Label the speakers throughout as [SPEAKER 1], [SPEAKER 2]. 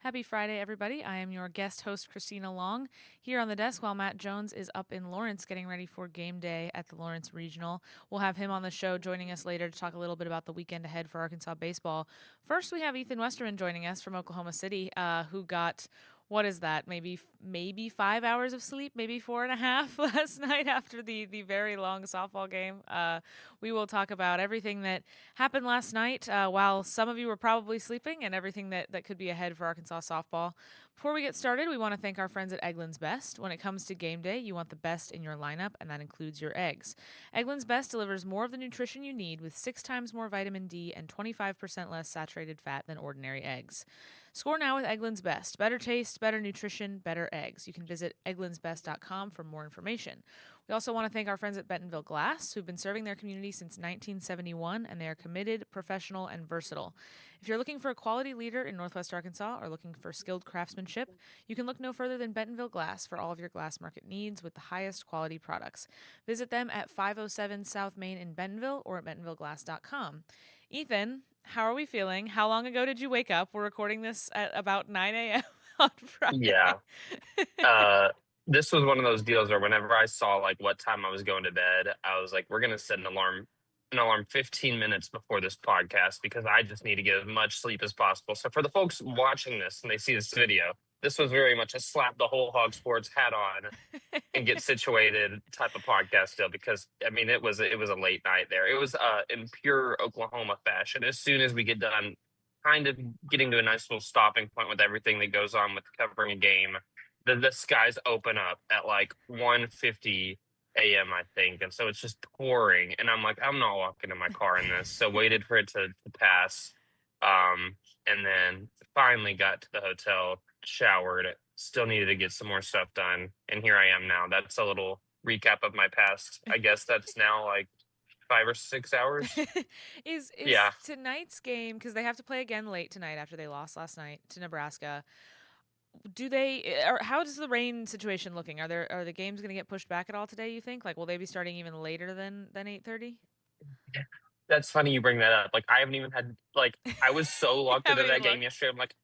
[SPEAKER 1] Happy Friday, everybody. I am your guest host, Christina Long, here on the desk while Matt Jones is up in Lawrence getting ready for game day at the Lawrence Regional. We'll have him on the show joining us later to talk a little bit about the weekend ahead for Arkansas baseball. First, we have Ethan Westerman joining us from Oklahoma City, who got what is that? Maybe 5 hours of sleep, maybe 4.5 last night after the very long softball game. We will talk about everything that happened last night while some of you were probably sleeping and everything that could be ahead for Arkansas softball. Before we get started, we want to thank our friends at Eggland's Best. When it comes to game day, you want the best in your lineup, and that includes your eggs. Eggland's Best delivers more of the nutrition you need with 6 times more vitamin D and 25% less saturated fat than ordinary eggs. Score now with Eggland's Best. Better taste, better nutrition, better eggs. You can visit egglandsbest.com for more information. We also want to thank our friends at Bentonville Glass, who've been serving their community since 1971, and they are committed, professional, and versatile. If you're looking for a quality leader in Northwest Arkansas or looking for skilled craftsmanship, you can look no further than Bentonville Glass for all of your glass market needs with the highest quality products. Visit them at 507 South Main in Bentonville or at bentonvilleglass.com. Ethan, how are we feeling? How long ago did you wake up? We're recording this at about 9 a.m. on Friday.
[SPEAKER 2] Yeah. Uh, this was one of those deals where whenever I saw like what time I was going to bed, I was like, we're gonna set an alarm 15 minutes before this podcast because I just need to get as much sleep as possible. So for the folks watching this and they see this video, this was very much a slap the whole Hog Sports hat on and get situated type of podcast deal because I mean it was a late night there. It was in pure Oklahoma fashion. As soon as we get done kind of getting to a nice little stopping point with everything that goes on with covering a game, the skies open up at like 1:50 a.m. I think, and so it's just pouring, and I'm like, I'm not walking in my car in this. So waited for it to pass, and then finally got to the hotel, showered, still needed to get some more stuff done, and here I am now. That's a little recap of my past. I guess that's now like 5 or 6 hours.
[SPEAKER 1] Is
[SPEAKER 2] Yeah.
[SPEAKER 1] tonight's game, because they have to play again late tonight after they lost last night to Nebraska? Do they, or how is the rain situation looking? Are the games going to get pushed back at all today? You think? Like, will they be starting even later than 8:30?
[SPEAKER 2] That's funny you bring that up. Like I haven't even had like I was so
[SPEAKER 1] You
[SPEAKER 2] locked into
[SPEAKER 1] haven't
[SPEAKER 2] that
[SPEAKER 1] even
[SPEAKER 2] game
[SPEAKER 1] looked.
[SPEAKER 2] yesterday. I'm like,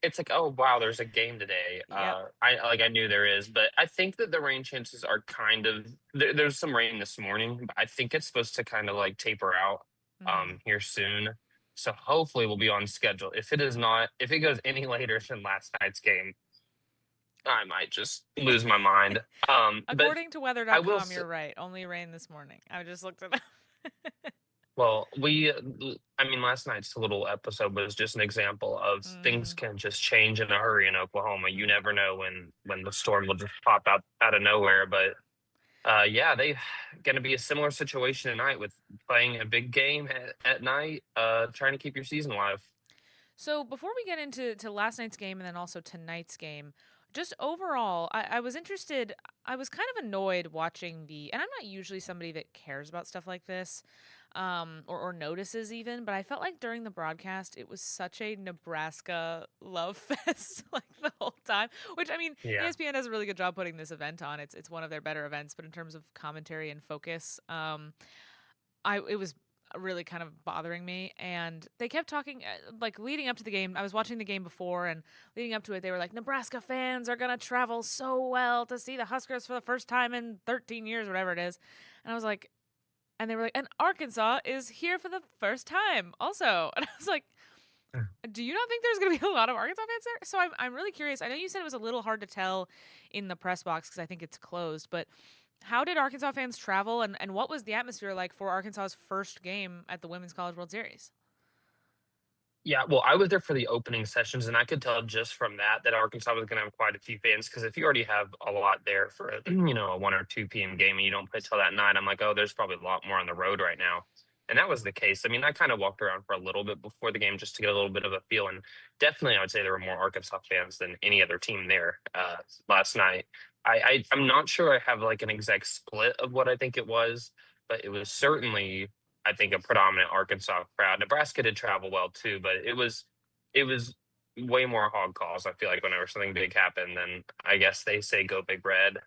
[SPEAKER 2] it's like, oh wow, there's a game today.
[SPEAKER 1] Yep.
[SPEAKER 2] I knew there is, but I think that the rain chances are kind of there's some rain this morning, but I think it's supposed to kind of like taper out
[SPEAKER 1] Hmm.
[SPEAKER 2] here soon. So hopefully we'll be on schedule. If it is not, if it goes any later than last night's game, I might just lose my mind. But
[SPEAKER 1] According to
[SPEAKER 2] I will.
[SPEAKER 1] weather.com, you're right. Only rain this morning. I just looked it up.
[SPEAKER 2] Well, I mean, last night's little episode was just an example of things
[SPEAKER 1] Hmm.
[SPEAKER 2] can just change in a hurry in Oklahoma. You never know when the storm will just pop out of nowhere. But yeah, they going to be a similar situation tonight with playing a big game at night, trying to keep your season alive.
[SPEAKER 1] So before we get into last night's game and then also tonight's game, just overall, I was interested. I was kind of annoyed watching and I'm not usually somebody that cares about stuff like this, or notices even, but I felt like during the broadcast it was such a Nebraska love fest like the whole time. Which I mean,
[SPEAKER 2] Yeah.
[SPEAKER 1] ESPN does a really good job putting this event on. It's one of their better events, but in terms of commentary and focus, it was really kind of bothering me, and they kept talking like leading up to the game. I was watching the game before, and leading up to it they were like, Nebraska fans are going to travel so well to see the Huskers for the first time in 13 years, whatever it is. And I was like, and they were like, and Arkansas is here for the first time also. And I was like, do you not think there's going to be a lot of Arkansas fans there? So I'm really curious. I know you said it was a little hard to tell in the press box because I think it's closed, but how did Arkansas fans travel, and what was the atmosphere like for Arkansas's first game at the Women's College World Series?
[SPEAKER 2] Yeah, well, I was there for the opening sessions, and I could tell just from that Arkansas was going to have quite a few fans. Because if you already have a lot there for a 1 or 2 p.m. game, and you don't play till that night, I'm like, oh, there's probably a lot more on the road right now, and that was the case. I mean, I kind of walked around for a little bit before the game just to get a little bit of a feel, and definitely, I would say there were more Arkansas fans than any other team there last night. I'm not sure I have like an exact split of what I think it was, but it was certainly I think a predominant Arkansas crowd. Nebraska did travel well too, but it was way more hog calls. I feel like whenever something big happened, then I guess they say "Go Big Red."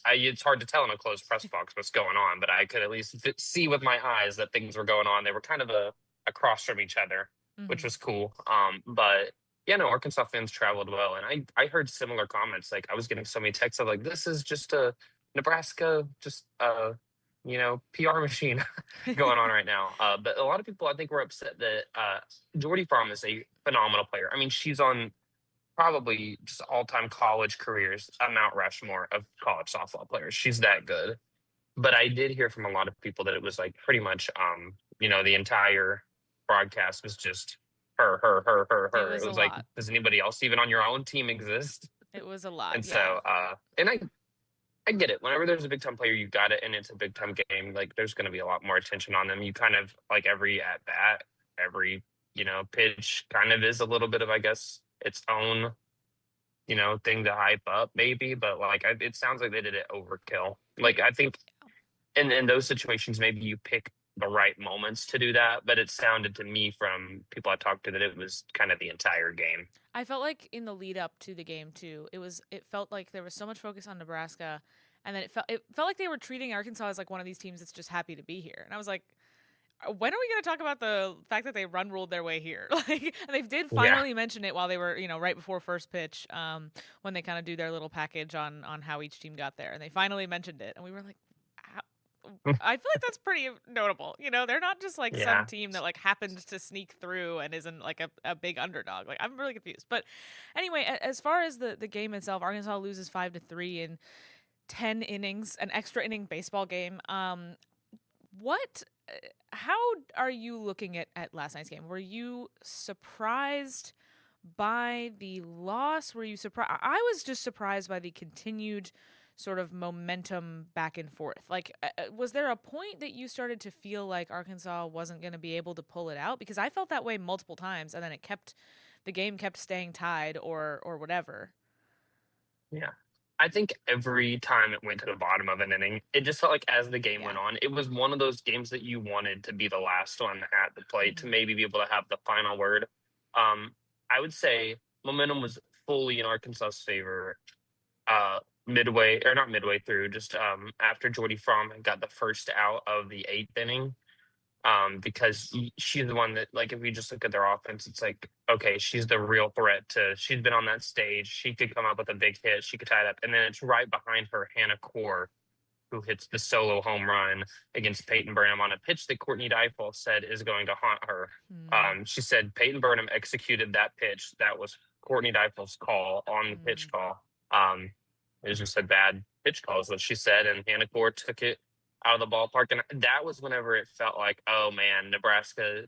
[SPEAKER 2] It's hard to tell in a closed press box what's going on, but I could at least see with my eyes that things were going on. They were kind of across from each other, which
[SPEAKER 1] Hmm.
[SPEAKER 2] was cool. But Yeah, no, Arkansas fans traveled well, and I heard similar comments. Like I was getting so many texts of like, "This is just a Nebraska, just PR machine going on right now." But a lot of people, I think, were upset that Jordy Fromm is a phenomenal player. I mean, she's on probably just all-time college careers, a Mount Rushmore of college softball players. She's that good. But I did hear from a lot of people that it was like pretty much, the entire broadcast was just her, her, her, her,
[SPEAKER 1] It
[SPEAKER 2] her.
[SPEAKER 1] was
[SPEAKER 2] It
[SPEAKER 1] a
[SPEAKER 2] was like,
[SPEAKER 1] lot.
[SPEAKER 2] does anybody else even on your own team exist?
[SPEAKER 1] It was a lot.
[SPEAKER 2] And
[SPEAKER 1] Yeah.
[SPEAKER 2] so, and I get it. Whenever there's a big time player, you got it, and it's a big time game. Like, there's going to be a lot more attention on them. You kind of like every at bat, every pitch, kind of is a little bit of, I guess, its own thing to hype up, maybe. But like, it sounds like they did it overkill. Like, I think in those situations, maybe you pick the right moments to do that. But it sounded to me from people I talked to that it was kind of the entire game.
[SPEAKER 1] I felt like in the lead up to the game too, it felt like there was so much focus on Nebraska, and then it felt like they were treating Arkansas as like one of these teams that's just happy to be here. And I was like, when are we going to talk about the fact that they run ruled their way here? Like, and they did
[SPEAKER 2] Yeah.
[SPEAKER 1] finally mention it while they were, right before first pitch, when they kind of do their little package on how each team got there, and they finally mentioned it, and we were like, I feel like that's pretty notable. They're not just like some
[SPEAKER 2] Yeah.
[SPEAKER 1] team that like happened to sneak through and isn't like a big underdog. Like I'm really confused. But anyway, as far as the game itself, Arkansas loses 5-3 in 10 innings, an extra inning baseball game. What how are you looking at last night's game? Were you surprised by the loss? Were you surprised? I was just surprised by the continued sort of momentum back and forth. Like, was there a point that you started to feel like Arkansas wasn't going to be able to pull it out? Because I felt that way multiple times, and then the game kept staying tied or whatever.
[SPEAKER 2] Yeah. I think every time it went to the bottom of an inning, it just felt like as the game
[SPEAKER 1] Yeah.
[SPEAKER 2] went on, it was one of those games that you wanted to be the last one at the plate to
[SPEAKER 1] Mm-hmm.
[SPEAKER 2] maybe be able to have the final word. Um, I would say momentum was fully in Arkansas's favor midway, or not midway through, just after Jordy Fromm got the first out of the eighth inning, because she's the one that, like, if we just look at their offense, it's like, okay, she's the real threat to. She's been on that stage. She could come up with a big hit. She could tie it up, and then it's right behind her, Hannah Core, who hits the solo home run against Peyton Burnham on a pitch that Courtney Deifel said is going to haunt her. She said Peyton Burnham executed that pitch. That was Courtney Deifel's call on the pitch call. It was just a bad pitch call, is what she said, and Hannah Core took it out of the ballpark. And that was whenever it felt like, oh man, Nebraska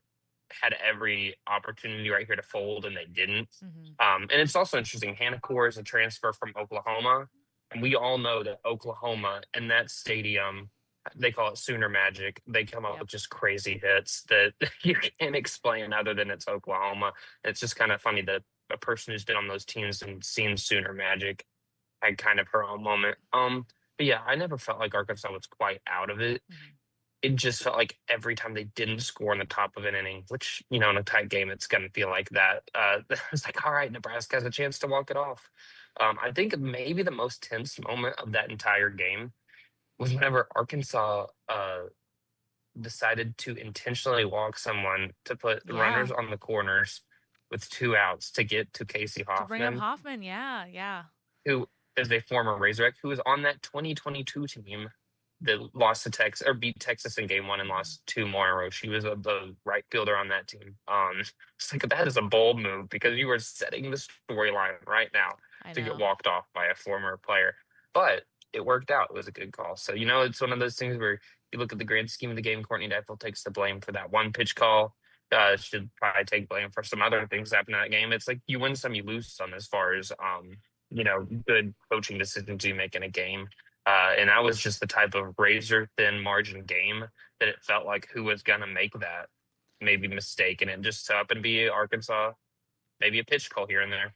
[SPEAKER 2] had every opportunity right here to fold, and they didn't.
[SPEAKER 1] Mm-hmm.
[SPEAKER 2] And it's also interesting. Hannah Core is a transfer from Oklahoma, and we all know that Oklahoma and that stadium, they call it Sooner Magic. They come up
[SPEAKER 1] Yep.
[SPEAKER 2] with just crazy hits that you can't explain other than it's Oklahoma. It's just kind of funny that a person who's been on those teams and seen Sooner Magic had kind of her own moment. But yeah, I never felt like Arkansas was quite out of it.
[SPEAKER 1] Mm-hmm.
[SPEAKER 2] It just felt like every time they didn't score in the top of an inning, which, in a tight game, it's going to feel like that. It's like, all right, Nebraska has a chance to walk it off. I think maybe the most tense moment of that entire game was whenever Arkansas decided to intentionally walk someone to put
[SPEAKER 1] Yeah.
[SPEAKER 2] runners on the corners with 2 outs to get to Casey
[SPEAKER 1] To bring up
[SPEAKER 2] Hoffman,
[SPEAKER 1] Hoffman, yeah, yeah.
[SPEAKER 2] who is a former Razorback, who was on that 2022 team that lost to Texas or beat Texas in game one and
[SPEAKER 1] Mm-hmm.
[SPEAKER 2] lost two more in a row. She was the right fielder on that team. It's like that is a bold move because you are setting the storyline right now
[SPEAKER 1] I
[SPEAKER 2] to get
[SPEAKER 1] know.
[SPEAKER 2] walked off by a former player. But it worked out. It was a good call. So, it's one of those things where you look at the grand scheme of the game, Courtney Deifel takes the blame for that one pitch call. Should probably take blame for some other things that happened in that game. It's like you win some, you lose some as far as good coaching decisions you make in a game. And that was just the type of razor thin margin game that it felt like who was going to make that maybe mistake, and it just so happened to be Arkansas, maybe a pitch call here and there.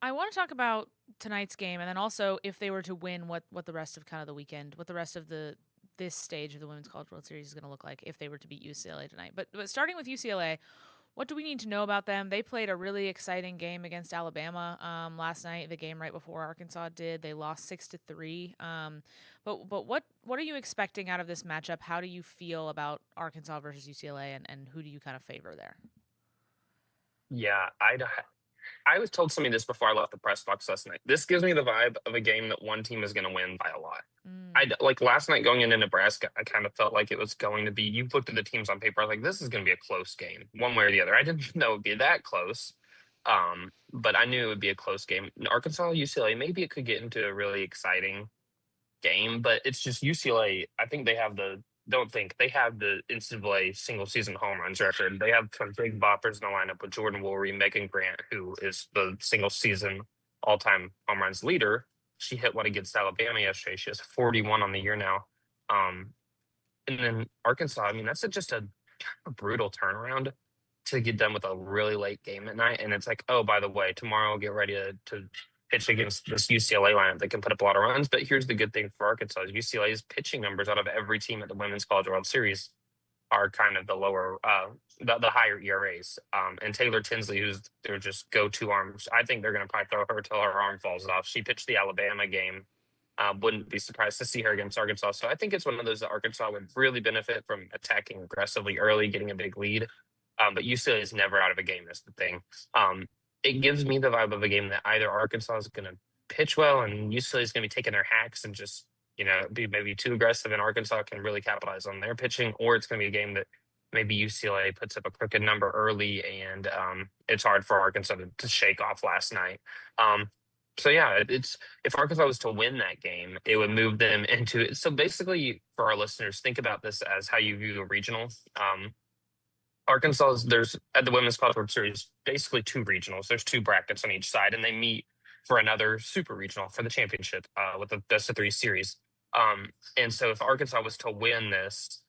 [SPEAKER 1] I want to talk about tonight's game, and then also if they were to win, what the rest of kind of the weekend, what the rest of this stage of the Women's College World Series is going to look like if they were to beat UCLA tonight. But starting with UCLA, what do we need to know about them? They played a really exciting game against Alabama last night. The game right before Arkansas did. They lost 6-3. But what are you expecting out of this matchup? How do you feel about Arkansas versus UCLA, and who do you kind of favor there?
[SPEAKER 2] Yeah, I was told somebody this before I left the press box last night. This gives me the vibe of a game that one team is going to win by a lot.
[SPEAKER 1] Mm.
[SPEAKER 2] Like last night going into Nebraska, I kind of felt like it was going to be. You looked at the teams on paper, I was like, this is going to be a close game, one way or the other. I didn't know it'd be that close, but I knew it would be a close game. Arkansas, UCLA, maybe it could get into a really exciting game, but it's just UCLA. I think they have the don't think they have the NCAA single season home runs record. They have some big boppers in the lineup with Jordan Woolry, Megan Grant, who is the single season all time home runs leader. She hit one against Alabama yesterday. She has 41 on the year now. And then Arkansas, I mean, that's just a brutal turnaround to get done with a really late game at night. And it's like, oh, by the way, tomorrow get ready to pitch against this UCLA lineup that can put up a lot of runs. But here's the good thing for Arkansas: is UCLA's pitching numbers out of every team at the Women's College World Series are kind of the lower, the higher ERAs. And Taylor Tinsley, who's their just go-to arms, I think they're going to probably throw her till her arm falls off. She pitched the Alabama game. Wouldn't be surprised to see her against Arkansas. So I think it's one of those that Arkansas would really benefit from attacking aggressively early, getting a big lead. But UCLA is never out of a game. That's the thing. It gives me the vibe of a game that either Arkansas is going to pitch well and UCLA is going to be taking their hacks and just, be maybe too aggressive, and Arkansas can really capitalize on their pitching, or it's going to be a game that maybe UCLA puts up a crooked number early and it's hard for Arkansas to shake off last night. So yeah, it's if Arkansas was to win that game, it would move them into it. So basically, for our listeners, think about this as how you view a regional. There's at the Women's College World Series basically two regionals. There's two brackets on each side, and they meet for another super regional for the championship with the best of three series. And so if Arkansas was to win this,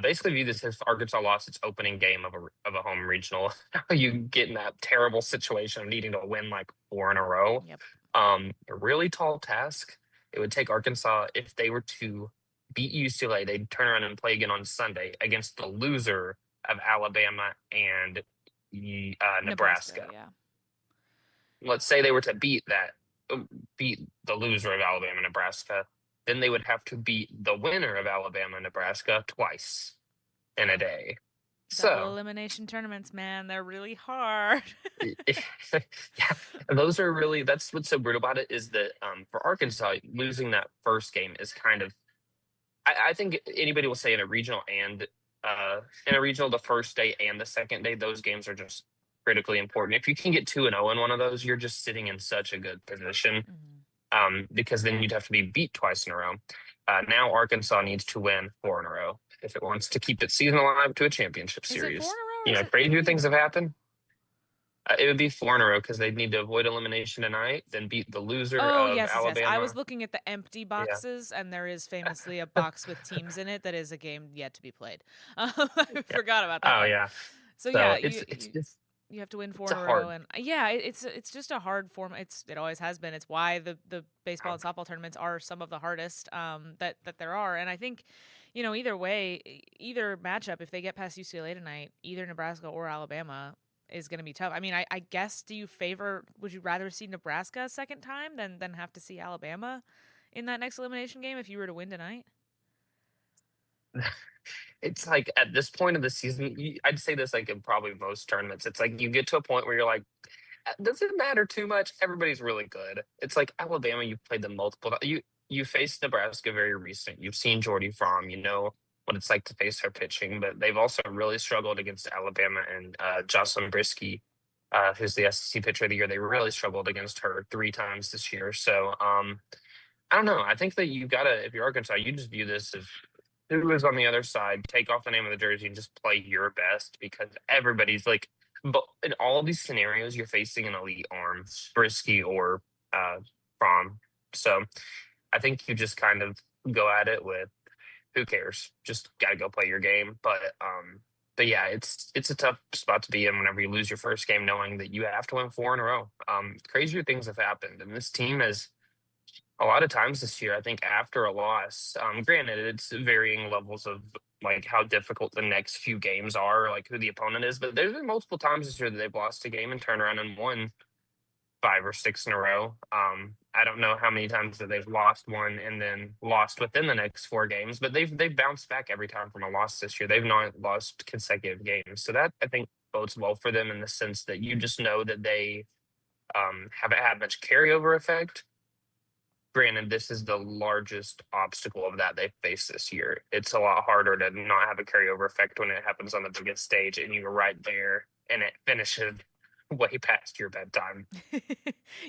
[SPEAKER 2] basically view this as if Arkansas lost its opening game of a home regional. You get in that terrible situation of needing to win like four in a row.
[SPEAKER 1] Yep.
[SPEAKER 2] A really tall task. It would take Arkansas, if they were to beat UCLA, they'd turn around and play again on Sunday against the loser of Alabama and Nebraska.
[SPEAKER 1] Yeah.
[SPEAKER 2] Let's say they were to beat the loser of Alabama and Nebraska, then they would have to beat the winner of Alabama and Nebraska twice in a day.
[SPEAKER 1] Double elimination tournaments, man, they're really hard.
[SPEAKER 2] Yeah, those are really, that's what's so brutal about it, is that for Arkansas, losing that first game is kind of, I think anybody will say in a regional, the first day and the second day, those games are just critically important. If you can get 2-0 in one of those, you're just sitting in such a good position, because then you'd have to be beat twice in a row. Now Arkansas needs to win 4 in a row if it wants to keep its season alive to a championship series.
[SPEAKER 1] Is it 4 in a row?
[SPEAKER 2] Crazier things have happened. It would be 4 in a row because they'd need to avoid elimination tonight, then beat the loser of Alabama.
[SPEAKER 1] Yes. I was looking at the empty boxes, and there is famously a box with teams in it that is a game yet to be played. I forgot about that.
[SPEAKER 2] Oh, yeah.
[SPEAKER 1] So yeah,
[SPEAKER 2] it's just,
[SPEAKER 1] you have to win 4 in a row, and it's just a hard form. It always has been. It's why the baseball and softball tournaments are some of the hardest that there are. And I think, either way, either matchup, if they get past UCLA tonight, either Nebraska or Alabama is going to be tough. I mean, I guess, would you rather see Nebraska a second time than have to see Alabama in that next elimination game if you were to win tonight?
[SPEAKER 2] It's like at this point of the season, I'd say this like in probably most tournaments, it's like you get to a point where you're like, does it matter too much? Everybody's really good. It's like Alabama, you've played them multiple. You faced Nebraska very recent. You've seen Jordy Fromm. You know what it's like to face her pitching, but they've also really struggled against Alabama and Jocelyn Brisky, who's the SEC pitcher of the year. They really struggled against her 3 times this year. So I don't know. I think that you gotta, if you're Arkansas, you just view this as who is on the other side, take off the name of the jersey and just play your best, because everybody's like, but in all these scenarios, you're facing an elite arm, Brisky or Fromm. So I think you just kind of go at it with, who cares? Just gotta go play your game. But yeah, it's a tough spot to be in whenever you lose your first game, knowing that you have to win 4 in a row. Crazier things have happened, and this team has a lot of times this year, I think after a loss, granted, it's varying levels of like how difficult the next few games are, like who the opponent is, but there's been multiple times this year that they've lost a game and turned around and won 5 or 6 in a row. I don't know how many times that they've lost one and then lost within the next 4 games, but they've bounced back every time from a loss this year. They've not lost consecutive games. So that, I think, bodes well for them in the sense that you just know that they haven't had much carryover effect. Granted, this is the largest obstacle of that they've faced this year. It's a lot harder to not have a carryover effect when it happens on the biggest stage and you're right there and it finishes way past your bedtime.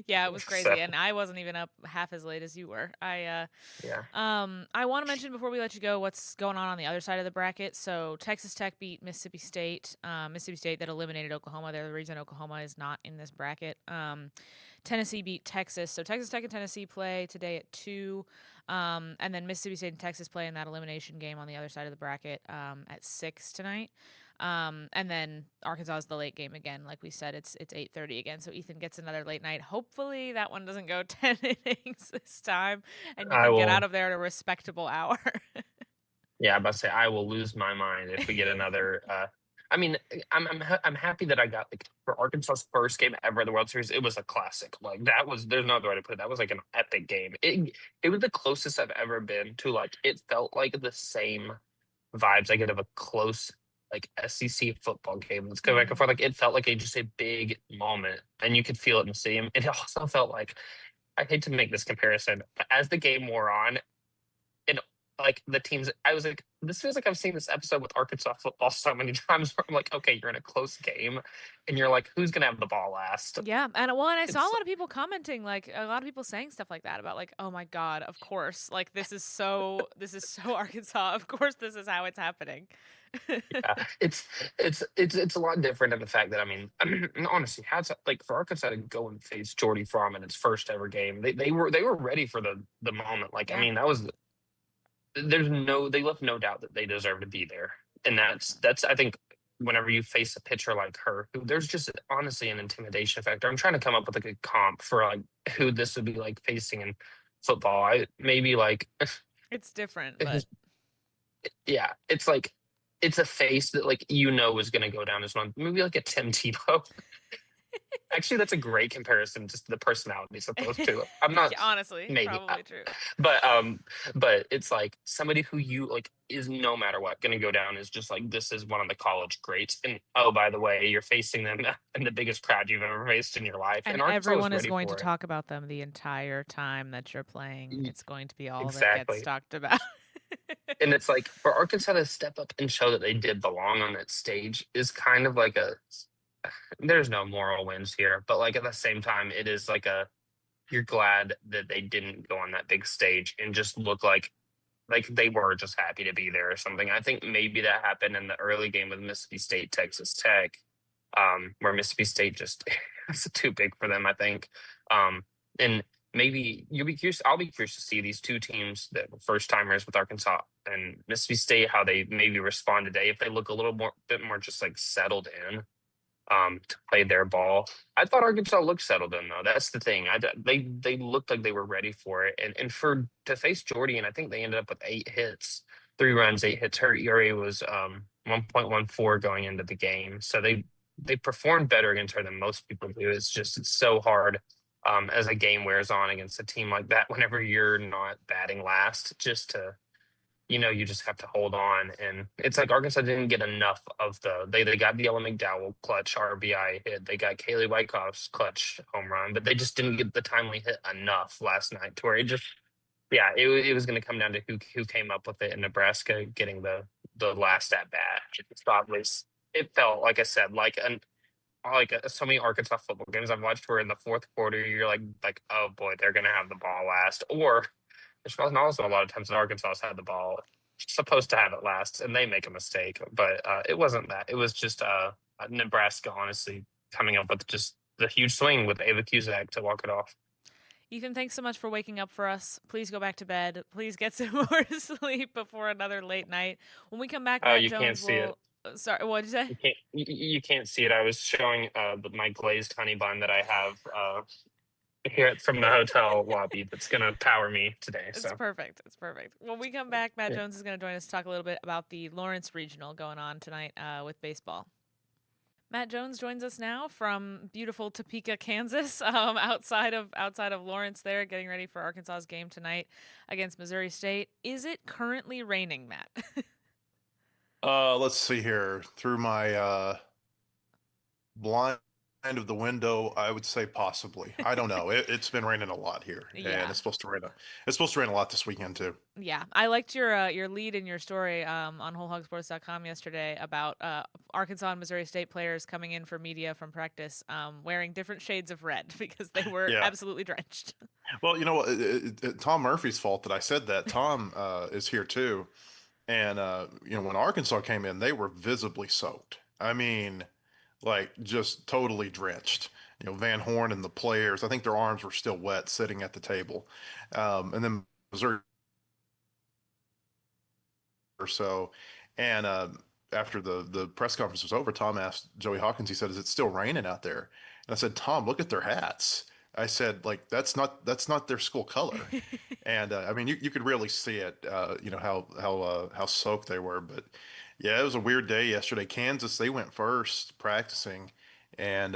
[SPEAKER 1] Yeah, it was
[SPEAKER 2] So
[SPEAKER 1] crazy, and I wasn't even up half as late as you were.
[SPEAKER 2] yeah,
[SPEAKER 1] I want to mention before we let you go what's going on the other side of the bracket. So Texas Tech beat Mississippi State. Mississippi State that eliminated Oklahoma. They're the reason Oklahoma is not in this bracket. Tennessee beat Texas. So Texas Tech and Tennessee play today at 2. And then Mississippi State and Texas play in that elimination game on the other side of the bracket at 6 tonight. And then Arkansas is the late game again. Like we said, it's 8:30 again. So Ethan gets another late night. Hopefully that one doesn't go 10 innings this time, and you
[SPEAKER 2] I
[SPEAKER 1] can get out
[SPEAKER 2] will.
[SPEAKER 1] of there at a respectable hour.
[SPEAKER 2] Yeah, I'm about to say I will lose my mind if we get another. I mean, I'm happy that I got like for Arkansas's first game ever in the World Series. It was a classic. Like that was there's no other way to put it. That was like an epic game. It was the closest I've ever been to like it felt like the same vibes I get of a close like SEC football game. Let's go back and forth. Like it felt like just a big moment, and you could feel it in the stadium. It also felt like I hate to make this comparison, but as the game wore on, and like the teams, I was like, this feels like I've seen this episode with Arkansas football so many times where I'm like, okay, you're in a close game, and you're like, who's gonna have the ball last?
[SPEAKER 1] Yeah, and I saw a
[SPEAKER 2] It's
[SPEAKER 1] lot of people commenting, like a lot of people saying stuff like that about like, oh my god, of course, like this is so Arkansas. Of course, this is how it's happening.
[SPEAKER 2] yeah, it's a lot different in the fact that I mean, honestly, how's like for Arkansas to go and face Jordy Fromm in its first ever game, they were ready for the moment. Like I
[SPEAKER 1] Yeah.
[SPEAKER 2] mean, that was they left no doubt that they deserve to be there, and that's I think whenever you face a pitcher like her, who there's just honestly an intimidation factor. I'm trying to come up with a good comp for like who this would be like facing in football. I maybe like
[SPEAKER 1] It's different, but
[SPEAKER 2] yeah, it's like it's a face that like is going to go down as one. Maybe like a Tim Tebow. Actually, that's a great comparison, just the personalities of those two. I'm not
[SPEAKER 1] yeah, honestly,
[SPEAKER 2] maybe,
[SPEAKER 1] probably true.
[SPEAKER 2] but it's like somebody who you like is no matter what going to go down is just like this is one of the college greats. And oh, by the way, you're facing them in the biggest crowd you've ever faced in your life,
[SPEAKER 1] And
[SPEAKER 2] and Arkansas was
[SPEAKER 1] everyone is
[SPEAKER 2] ready
[SPEAKER 1] going to
[SPEAKER 2] for it.
[SPEAKER 1] talk about them the entire time that you're playing. It's going to be all that gets
[SPEAKER 2] Exactly.
[SPEAKER 1] talked about.
[SPEAKER 2] And it's like for Arkansas to step up and show that they did belong on that stage is kind of like a there's no moral wins here, but like at the same time, it is like a you're glad that they didn't go on that big stage and just look like they were just happy to be there or something. I think maybe that happened in the early game with Mississippi State, Texas Tech, where Mississippi State just it's too big for them, I think. And maybe you'll be curious. I'll be curious to see these two teams that were first timers with Arkansas and Mississippi State, how they maybe respond today. If they look a little more bit more just like settled in to play their ball. I thought Arkansas looked settled in though. That's the thing. They looked like they were ready for it, and for to face Jordy, and I think they ended up with 8 hits, 3 runs, 8 hits. Her ERA was 1.14 going into the game, so they performed better against her than most people do. It's so hard as a game wears on against a team like that. Whenever you're not batting last, just to you just have to hold on. And it's like Arkansas didn't get enough of they got the Ella McDowell clutch RBI hit. They got Kaylee Wyckoff's clutch home run, but they just didn't get the timely hit enough last night to where it just yeah, it was going to come down to who came up with it in Nebraska getting the last at bat. It felt like I said so many Arkansas football games I've watched where in the fourth quarter you're like oh boy they're going to have the ball last or which wasn't also a lot of times that Arkansas had the ball, supposed to have it last, and they make a mistake. But it wasn't that. It was just Nebraska, honestly, coming up with just the huge swing with Ava Cusack to walk it off.
[SPEAKER 1] Ethan, thanks so much for waking up for us. Please go back to bed. Please get some more sleep before another late night. When we come back,
[SPEAKER 2] Oh,
[SPEAKER 1] Matt
[SPEAKER 2] you can't
[SPEAKER 1] Jones
[SPEAKER 2] see it.
[SPEAKER 1] will. Sorry, what did you say?
[SPEAKER 2] You can't see it. I was showing my glazed honey bun that I have here from the hotel lobby that's going to power me today.
[SPEAKER 1] It's
[SPEAKER 2] So
[SPEAKER 1] perfect. It's perfect. When we come back, Matt
[SPEAKER 2] yeah.
[SPEAKER 1] Jones is going to join us to talk a little bit about the Lawrence Regional going on tonight with baseball. Matt Jones joins us now from beautiful Topeka, Kansas, outside of Lawrence. There, getting ready for Arkansas's game tonight against Missouri State. Is it currently raining, Matt?
[SPEAKER 3] Let's see here. Through my blind of the window, I would say possibly. I don't know. It's been raining a lot here, and
[SPEAKER 1] Yeah.
[SPEAKER 3] it's supposed to rain a lot this weekend too.
[SPEAKER 1] Yeah, I liked your lead in your story on WholeHogSports.com yesterday about Arkansas and Missouri State players coming in for media from practice wearing different shades of red because they were
[SPEAKER 3] Yeah.
[SPEAKER 1] absolutely drenched.
[SPEAKER 3] Well, you know what? Tom Murphy's fault that I said that. Tom is here too, and when Arkansas came in, they were visibly soaked. I mean, like just totally drenched. Van Horn and the players, I think their arms were still wet sitting at the table. And then Missouri or so. And after the press conference was over, Tom asked Joey Hawkins, he said, "Is it still raining out there?" And I said, "Tom, look at their hats." I said, like, that's not their school color. And I mean, you could really see it, how soaked they were. But yeah, it was a weird day yesterday. Kansas, they went first practicing, and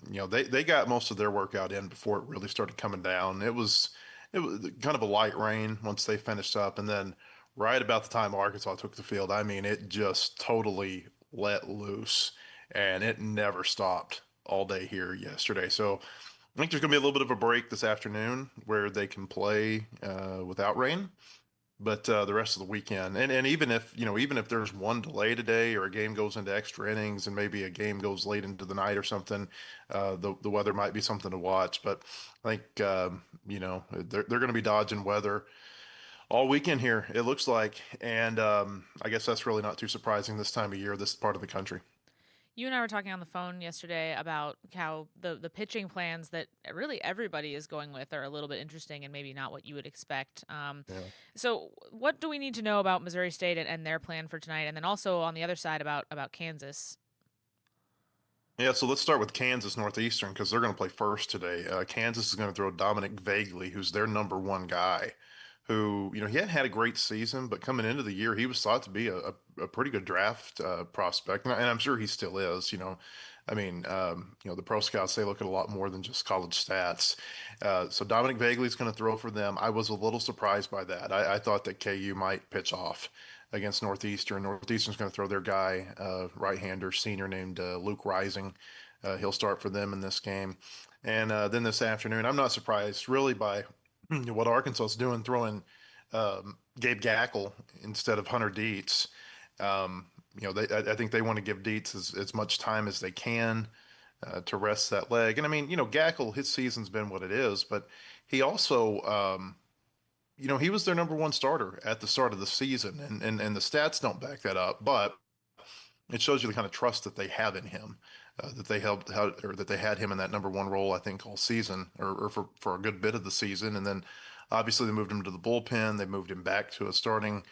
[SPEAKER 3] they got most of their workout in before it really started coming down. It was kind of a light rain once they finished up, and then right about the time Arkansas took the field, I mean, it just totally let loose, and it never stopped all day here yesterday. So I think there's going to be a little bit of a break this afternoon where they can play without rain, but the rest of the weekend, and even if there's one delay today or a game goes into extra innings and maybe a game goes late into the night or something, the weather might be something to watch. But I think they're going to be dodging weather all weekend here, it looks like, and I guess that's really not too surprising this time of year, this part of the country.
[SPEAKER 1] You and I were talking on the phone yesterday about how the pitching plans that really everybody is going with are a little bit interesting and maybe not what you would expect.
[SPEAKER 3] Yeah.
[SPEAKER 1] So, what do we need to know about Missouri State and their plan for tonight, and then also on the other side about Kansas?
[SPEAKER 3] Yeah, so let's start with Kansas Northeastern because they're going to play first today. Kansas is going to throw Dominic Vagley, who's their number one guy, who, he hadn't had a great season, but coming into the year, he was thought to be a pretty good draft prospect, and I'm sure he still is. I mean, the pro scouts, they look at a lot more than just college stats. So Dominic Vagley is going to throw for them. I was a little surprised by that. I thought that KU might pitch off against Northeastern. Northeastern's going to throw their guy, right-hander, senior named Luke Rising. He'll start for them in this game. And then this afternoon, I'm not surprised really by what Arkansas is doing, throwing Gabe Gackle instead of Hunter Dietz. I think they want to give Dietz as much time as they can to rest that leg. And I mean, Gackle, his season's been what it is, but he also, he was their number one starter at the start of the season, and the stats don't back that up, but it shows you the kind of trust that they have in him, that they helped or that they had him in that number one role, I think, all season or for a good bit of the season. And then obviously they moved him to the bullpen. They moved him back to a starting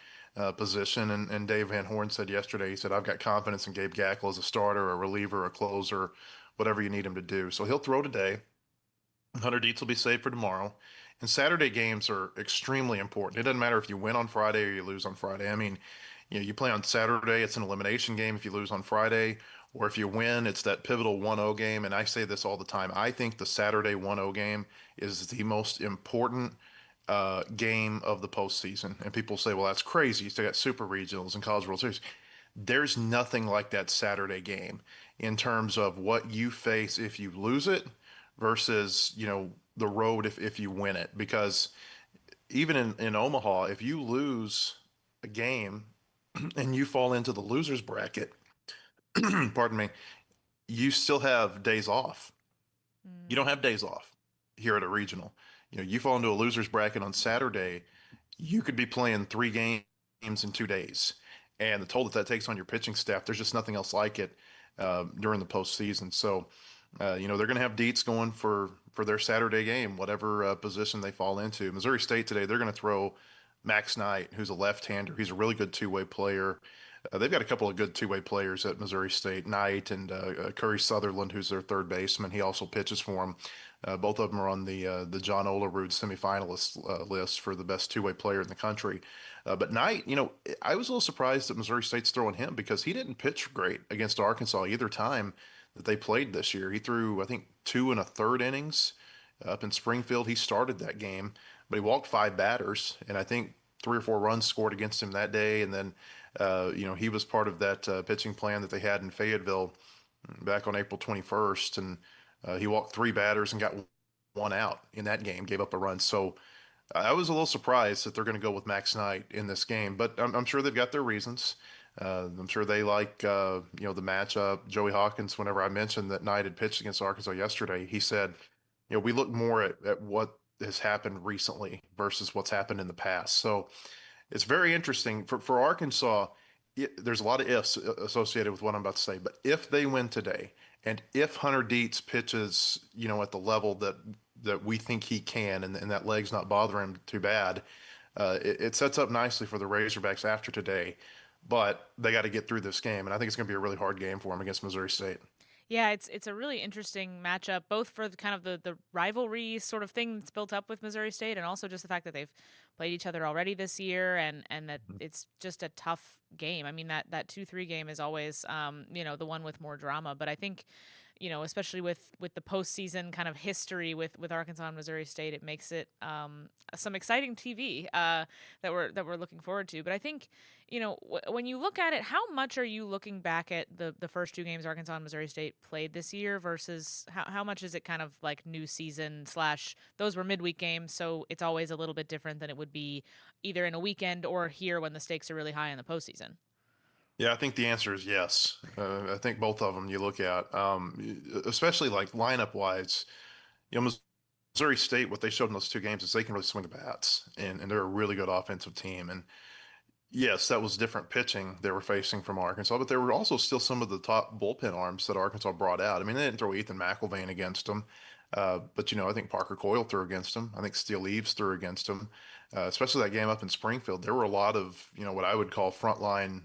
[SPEAKER 3] position. And Dave Van Horn said yesterday, he said, "I've got confidence in Gabe Gackle as a starter, a reliever, a closer, whatever you need him to do." So he'll throw today. Hunter Dietz will be saved for tomorrow. And Saturday games are extremely important. It doesn't matter if you win on Friday or you lose on Friday. I mean, you play on Saturday, it's an elimination game if you lose on Friday, or if you win, it's that pivotal 1-0 game. And I say this all the time. I think the Saturday 1-0 game is the most important game of the postseason. And people say, well, that's crazy. You still got super regionals and college world series. There's nothing like that Saturday game in terms of what you face if you lose it versus, the road if you win it. Because even in Omaha, if you lose a game and you fall into the losers bracket, pardon me, you still have days off. You don't
[SPEAKER 1] Mm.
[SPEAKER 3] have days off here at a regional. You fall into a losers bracket on Saturday, you could be playing 3 games in 2 days. And the toll that takes on your pitching staff, there's just nothing else like it during the postseason. So, they're going to have Dietz going for their Saturday game, whatever position they fall into. Missouri State today, they're going to throw Max Knight, who's a left-hander. He's a really good two-way player. They've got a couple of good two-way players at Missouri State, Knight and Curry Sutherland, who's their third baseman. He also pitches for them. Both of them are on the John Olerud semifinalist list for the best two-way player in the country. But Knight, I was a little surprised that Missouri State's throwing him because he didn't pitch great against Arkansas either time that they played this year. He threw, I think, 2 1/3 innings up in Springfield. He started that game, but he walked 5 batters, and I think 3 or 4 runs scored against him that day. And then, he was part of that pitching plan that they had in Fayetteville back on April 21st, and he walked three batters and got one out in that game, gave up a run. So I was a little surprised that they're going to go with Max Knight in this game, but I'm sure they've got their reasons. I'm sure they like the matchup. Joey Hawkins, whenever I mentioned that Knight had pitched against Arkansas yesterday, he said, we look more at what has happened recently versus what's happened in the past. So it's very interesting for Arkansas. There's a lot of ifs associated with what I'm about to say, but if they win today, and if Hunter Dietz pitches, at the level that we think he can, and that leg's not bothering him too bad, it sets up nicely for the Razorbacks after today. But they got to get through this game, and I think it's going to be a really hard game for them against Missouri State.
[SPEAKER 1] Yeah, it's a really interesting matchup, both for the kind of the rivalry sort of thing that's built up with Missouri State, and also just the fact that they've played each other already this year, and that it's just a tough game. I mean, that 2-3 game is always the one with more drama, but I think especially with the postseason kind of history with Arkansas and Missouri State, it makes it some exciting TV that we're looking forward to. But I think when you look at it, how much are you looking back at the first two games Arkansas and Missouri State played this year versus how much is it kind of like new season / those were midweek games, so it's always a little bit different than it would be either in a weekend or here when the stakes are really high in the postseason.
[SPEAKER 3] Yeah, I think the answer is yes. I think both of them you look at, especially like lineup wise. Missouri State, what they showed in those two games is they can really swing the bats, and they're a really good offensive team. And yes, that was different pitching they were facing from Arkansas, but there were also still some of the top bullpen arms that Arkansas brought out. I mean, they didn't throw Ethan McIlvain against them, but I think Parker Coyle threw against them. I think Steele Eves threw against them, especially that game up in Springfield. There were a lot of what I would call frontline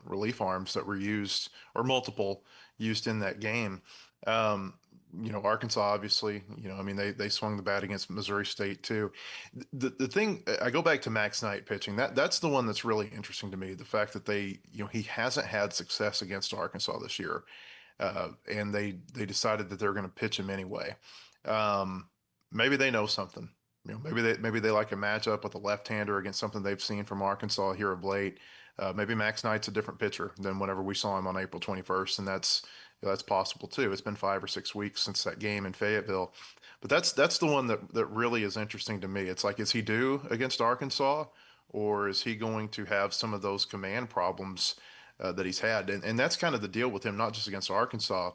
[SPEAKER 3] relief arms that were used, or multiple used in that game. Arkansas obviously, I mean they swung the bat against Missouri State too. The thing, I go back to Max Knight pitching. That's the one that's really interesting to me. The fact that he hasn't had success against Arkansas this year, and they decided that they're going to pitch him anyway. Maybe they know something. Maybe they like a matchup with a left-hander against something they've seen from Arkansas here of late. Maybe Max Knight's a different pitcher than whenever we saw him on April 21st, and that's possible too. It's been 5 or 6 weeks since that game in Fayetteville, but that's the one that really is interesting to me. It's like, is he due against Arkansas, or is he going to have some of those command problems that he's had? And that's kind of the deal with him, not just against Arkansas.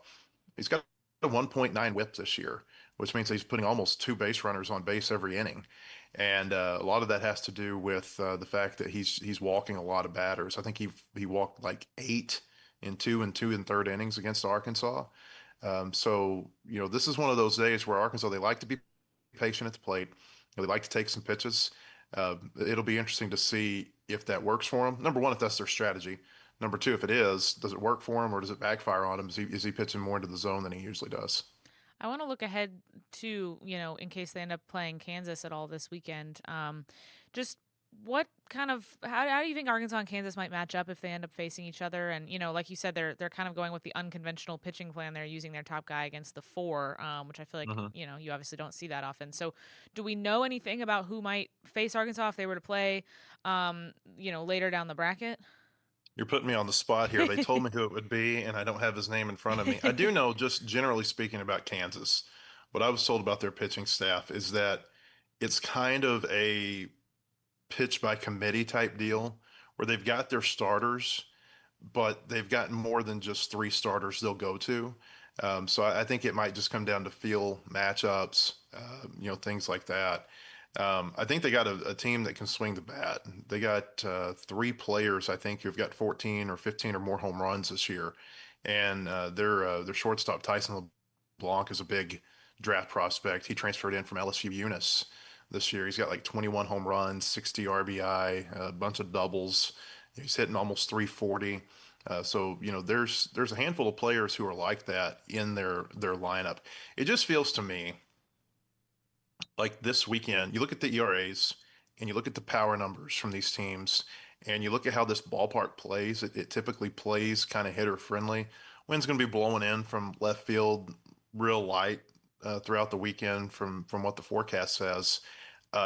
[SPEAKER 3] He's got a 1.9 whip this year, which means he's putting almost 2 base runners on base every inning. And a lot of that has to do with the fact that he's walking a lot of batters. I think he walked like 8 in 2 and 2 and third innings against Arkansas. So this is one of those days where Arkansas, they like to be patient at the plate. They like to take some pitches. It'll be interesting to see if that works for them. Number one, if that's their strategy. Number two, if it is, does it work for him or does it backfire on him? Is he pitching more into the zone than he usually does?
[SPEAKER 1] I want to look ahead to, in case they end up playing Kansas at all this weekend. Just what kind of how do you think Arkansas and Kansas might match up if they end up facing each other? And like you said, they're kind of going with the unconventional pitching plan. They're using their top guy against the 4, which I feel like
[SPEAKER 3] hmm
[SPEAKER 1] you obviously don't see that often. So, do we know anything about who might face Arkansas if they were to play, later down the bracket?
[SPEAKER 3] You're putting me on the spot here. They told me who it would be, and I don't have his name in front of me. I do know, just generally speaking, about Kansas. What I was told about their pitching staff is that it's kind of a pitch by committee type deal where they've got their starters, but they've got more than just 3 starters they'll go to. So I think it might just come down to feel matchups, things like that. I think they got a team that can swing the bat. They got 3 players, I think, who've got 14 or 15 or more home runs this year, and their shortstop Tyson LeBlanc is a big draft prospect. He transferred in from LSU Eunice this year. He's got like 21 home runs, 60 RBI, a bunch of doubles. He's hitting almost 340. So there's a handful of players who are like that in their lineup. It just feels to me like this weekend, you look at the ERAs and you look at the power numbers from these teams, and you look at how this ballpark plays. It typically plays kind of hitter friendly. Wind's going to be blowing in from left field real light throughout the weekend from what the forecast says.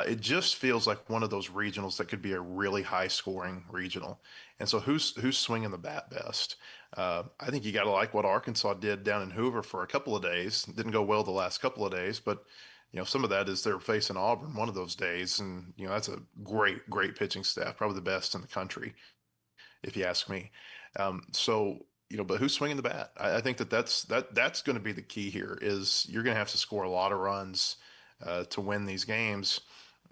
[SPEAKER 3] It just feels like one of those regionals that could be a really high scoring regional. And so who's swinging the bat best? I think you got to like what Arkansas did down in Hoover for a couple of days. Didn't go well the last couple of days, but some of that is they're facing Auburn one of those days, and that's a great pitching staff, probably the best in the country, if you ask me. So, but who's swinging the bat? I think that's going to be the key here. Is you're going to have to score a lot of runs to win these games,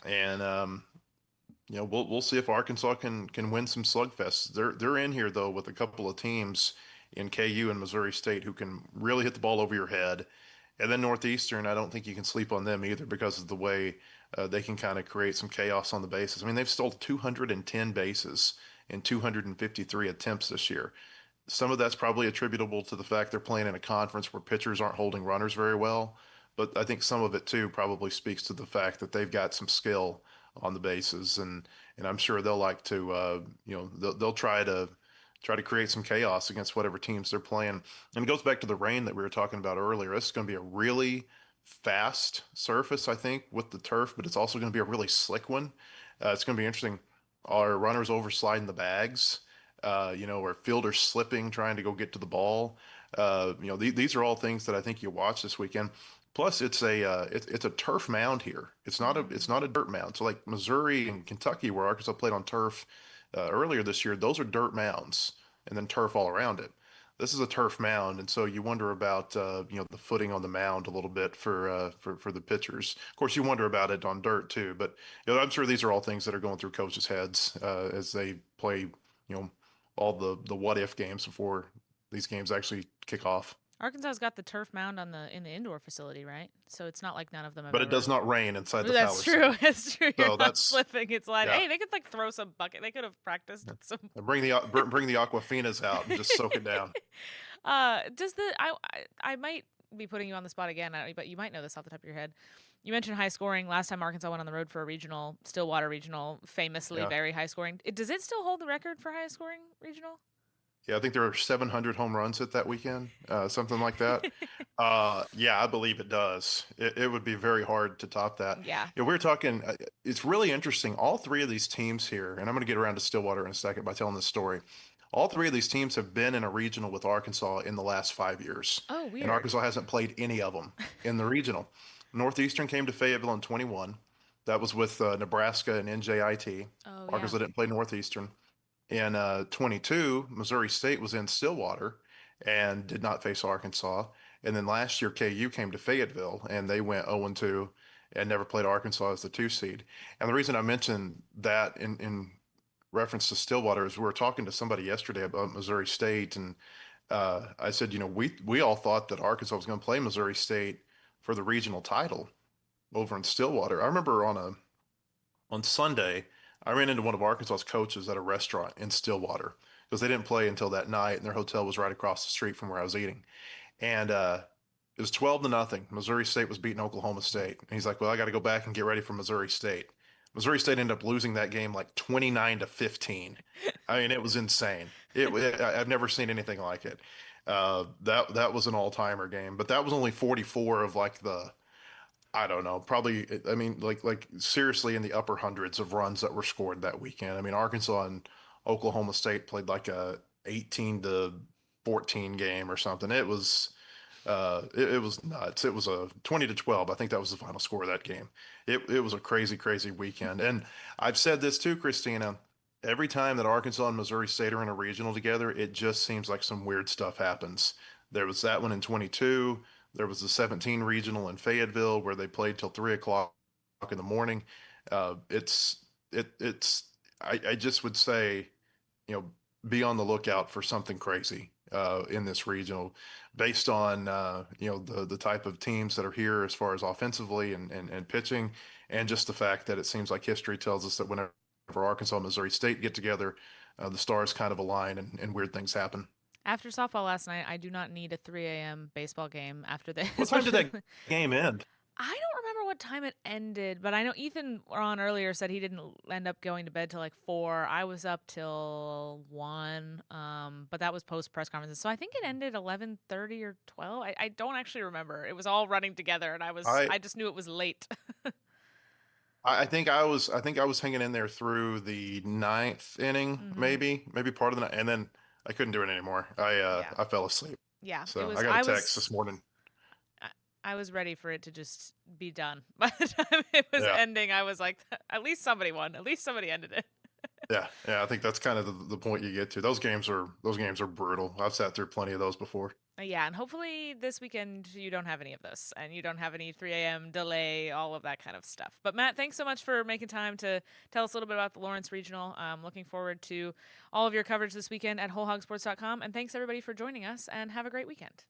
[SPEAKER 3] and we'll see if Arkansas can win some slugfests. They're in here though with a couple of teams in KU and Missouri State who can really hit the ball over your head. And then Northeastern, I don't think you can sleep on them either because of the way they can kind of create some chaos on the bases. I mean, they've stolen 210 bases in 253 attempts this year. Some of that's probably attributable to the fact they're playing in a conference where pitchers aren't holding runners very well. But I think some of it too probably speaks to the fact that they've got some skill on the bases, and I'm sure they'll like to, they'll try to create some chaos against whatever teams they're playing. And it goes back to the rain that we were talking about earlier. This is going to be a really fast surface, I think, with the turf, but it's also going to be a really slick one. It's going to be interesting. Are runners oversliding the bags? Or fielders slipping trying to go get to the ball? These are all things that I think you watch this weekend. Plus, it's a turf mound here. It's not a dirt mound. So like Missouri and Kentucky, where Arkansas played on turf earlier this year, those are dirt mounds and then turf all around it. This is a turf mound, and so you wonder about the footing on the mound a little bit for the pitchers. Of course, you wonder about it on dirt too, but I'm sure these are all things that are going through coaches' heads as they play all the what if games before these games actually kick off.
[SPEAKER 1] Arkansas's got the turf mound in the indoor facility, right? So it's not like none of them have
[SPEAKER 3] But
[SPEAKER 1] ever.
[SPEAKER 3] it does not rain inside the
[SPEAKER 1] That's
[SPEAKER 3] Palace
[SPEAKER 1] true.
[SPEAKER 3] Center.
[SPEAKER 1] That's true. You're
[SPEAKER 3] So
[SPEAKER 1] not slipping. It's like,
[SPEAKER 3] yeah.
[SPEAKER 1] hey, they could like throw some bucket. They could have practiced some.
[SPEAKER 3] Bring the Aquafinas out and just soak it down.
[SPEAKER 1] Does I might be putting you on the spot again, but you might know this off the top of your head. You mentioned high scoring. Last time Arkansas went on the road for a regional, Stillwater Regional, famously very high scoring. Does it still hold the record for highest scoring regional?
[SPEAKER 3] Yeah, I think there were 700 home runs hit that weekend, something like that. Yeah, I believe it does. It would be very hard to top that.
[SPEAKER 1] Yeah.
[SPEAKER 3] We're talking, it's really interesting. All three of these teams here, and I'm going to get around to Stillwater in a second by telling this story. All three of these teams have been in a regional with Arkansas in the last 5 years.
[SPEAKER 1] Oh, weird.
[SPEAKER 3] And Arkansas hasn't played any of them in the regional. Northeastern came to Fayetteville in 21. That was with Nebraska and NJIT.
[SPEAKER 1] Oh,
[SPEAKER 3] Arkansas didn't play Northeastern. In 22, Missouri State was in Stillwater and did not face Arkansas. And then last year, KU came to Fayetteville and they went 0-2 and never played Arkansas as the 2 seed. And the reason I mentioned that in reference to Stillwater is we were talking to somebody yesterday about Missouri State, and I said, we all thought that Arkansas was going to play Missouri State for the regional title over in Stillwater. I remember on Sunday, I ran into one of Arkansas's coaches at a restaurant in Stillwater because they didn't play until that night, and their hotel was right across the street from where I was eating. And it was 12-0. Missouri State was beating Oklahoma State. And he's like, well, I got to go back and get ready for Missouri State. Missouri State ended up losing that game like 29-15. I mean, it was insane. I've never seen anything like it. That was an all-timer game, but that was only 44 of like I don't know, probably, I mean, like seriously in the upper hundreds of runs that were scored that weekend. I mean, Arkansas and Oklahoma State played like a 18-14 game or something. It was it was nuts. It was a 20-12. I think that was the final score of that game. It was a crazy weekend. And I've said this too, Christina. Every time that Arkansas and Missouri State are in a regional together, it just seems like some weird stuff happens. There was that one in 22. There was the 17 regional in Fayetteville where they played till 3 o'clock in the morning. It's I just would say, be on the lookout for something crazy in this regional based on the type of teams that are here as far as offensively and pitching, and just the fact that it seems like history tells us that whenever Arkansas and Missouri State get together, the stars kind of align and weird things happen.
[SPEAKER 1] After softball last night, I do not need a 3 a.m. baseball game after this.
[SPEAKER 3] What time did that game end?
[SPEAKER 1] I don't remember what time it ended, but I know Ethan on earlier said he didn't end up going to bed till like 4. I was up till 1, but that was post press conferences. So I think it ended 11:30 or 12. I don't actually remember. It was all running together, and I just knew it was late.
[SPEAKER 3] I think I was hanging in there through the 9th inning, maybe part of the night, and then I couldn't do it anymore.
[SPEAKER 1] Yeah.
[SPEAKER 3] I fell asleep.
[SPEAKER 1] Yeah, it
[SPEAKER 3] So
[SPEAKER 1] was.
[SPEAKER 3] I got a text this morning.
[SPEAKER 1] I was ready for it to just be done. By the time it was
[SPEAKER 3] Yeah.
[SPEAKER 1] ending, I was like, at least somebody won. At least somebody ended it.
[SPEAKER 3] Yeah, yeah, I think that's kind of the point you get to. Those games are brutal. I've sat through plenty of those before.
[SPEAKER 1] Yeah, and hopefully this weekend you don't have any of this and you don't have any 3 a.m. delay, all of that kind of stuff. But Matt, thanks so much for making time to tell us a little bit about the Lawrence Regional. I'm looking forward to all of your coverage this weekend at wholehogsports.com. And thanks everybody for joining us and have a great weekend.